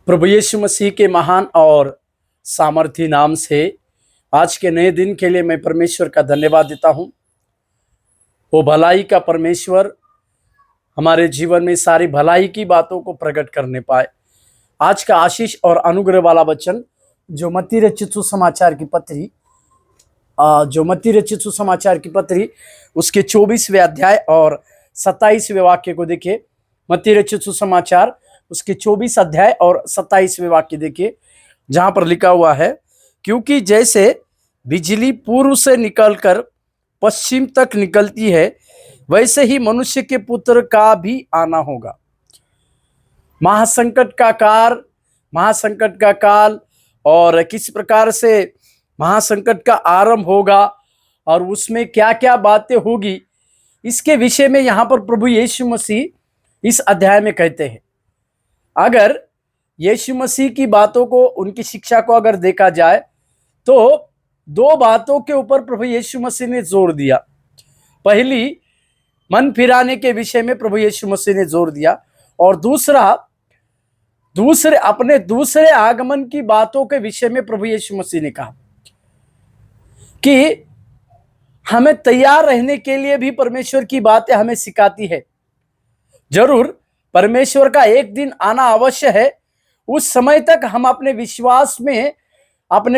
प्रभु यीशु मसीह के महान और सामर्थी नाम से आज के नए दिन के लिए मैं परमेश्वर का धन्यवाद देता हूँ। वो भलाई का परमेश्वर हमारे जीवन में सारी भलाई की बातों को प्रकट करने पाए। आज का आशीष और अनुग्रह वाला वचन जो मत्ती रचित सुसमाचार की पत्री उसके 24वें अध्याय और 27वें वाक्य को देखिए। मत्ती रचित सुसमाचार उसके 24 अध्याय और 27वें वाक्य देखिए, जहां पर लिखा हुआ है, क्योंकि जैसे बिजली पूर्व से निकलकर पश्चिम तक निकलती है, वैसे ही मनुष्य के पुत्र का भी आना होगा। महासंकट का काल और किस प्रकार से महासंकट का आरंभ होगा और उसमें क्या क्या बातें होगी, इसके विषय में यहाँ पर प्रभु यीशु मसीह इस अध्याय में कहते हैं। अगर यीशु मसीह की बातों को, उनकी शिक्षा को अगर देखा जाए तो दो बातों के ऊपर प्रभु यीशु मसीह ने जोर दिया। पहली, मन फिराने के विषय में प्रभु यीशु मसीह ने जोर दिया, और अपने दूसरे आगमन की बातों के विषय में प्रभु यीशु मसीह ने कहा कि हमें तैयार रहने के लिए भी परमेश्वर की बातें हमें सिखाती है। जरूर परमेश्वर का एक दिन आना अवश्य है। उस समय तक हम अपने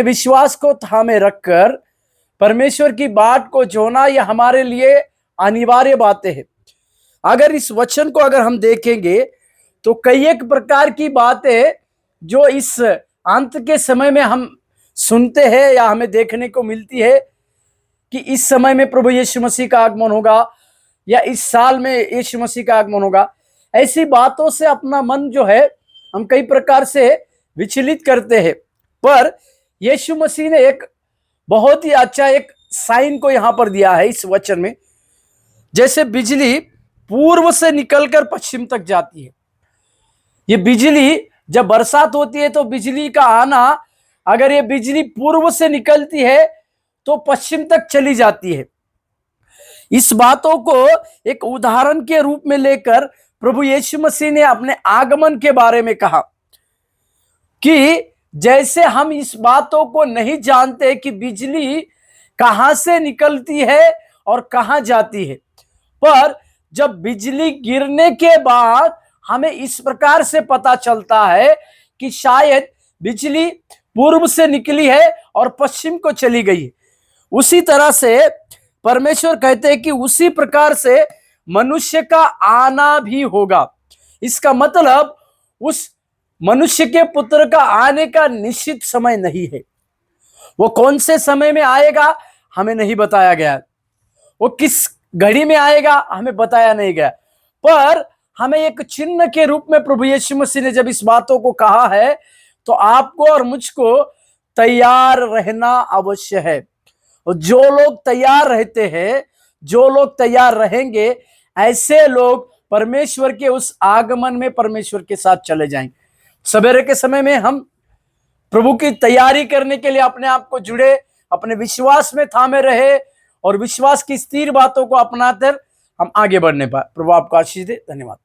विश्वास को थामे रखकर परमेश्वर की बात को जोना, यह हमारे लिए अनिवार्य बातें हैं। अगर इस वचन को अगर हम देखेंगे तो कई एक प्रकार की बातें जो इस अंत के समय में हम सुनते हैं या हमें देखने को मिलती है कि इस समय में प्रभु यीशु मसीह का आगमन होगा या इस साल में यीशु मसीह का आगमन होगा। ऐसी बातों से अपना मन जो है हम कई प्रकार से विचलित करते हैं, पर यीशु मसीह ने एक बहुत ही अच्छा एक साइन को यहां पर दिया है इस वचन में। जैसे बिजली पूर्व से निकलकर पश्चिम तक जाती है, ये बिजली जब बरसात होती है तो बिजली का आना, अगर ये बिजली पूर्व से निकलती है तो पश्चिम तक चली जाती है। इस बातों को एक उदाहरण के रूप में लेकर प्रभु यीशु मसीह ने अपने आगमन के बारे में कहा कि जैसे हम इस बातों को नहीं जानते कि बिजली कहां से निकलती है और कहां जाती है, पर जब बिजली गिरने के बाद हमें इस प्रकार से पता चलता है कि शायद बिजली पूर्व से निकली है और पश्चिम को चली गई। उसी तरह से परमेश्वर कहते हैं कि उसी प्रकार से मनुष्य का आना भी होगा। इसका मतलब उस मनुष्य के पुत्र का आने का निश्चित समय नहीं है। वो कौन से समय में आएगा हमें नहीं बताया गया, वो किस घड़ी में आएगा हमें बताया नहीं गया, पर हमें एक चिन्ह के रूप में प्रभु यीशु मसीह ने जब इस बातों को कहा है तो आपको और मुझको तैयार रहना अवश्य है। और जो लोग तैयार रहते हैं, जो लोग तैयार रहेंगे, ऐसे लोग परमेश्वर के उस आगमन में परमेश्वर के साथ चले जाएंगे। सवेरे के समय में हम प्रभु की तैयारी करने के लिए अपने आप को जुड़े, अपने विश्वास में थामे रहे और विश्वास की स्थिर बातों को अपनाकर हम आगे बढ़ने पाए। प्रभु आपको आशीष दे। धन्यवाद।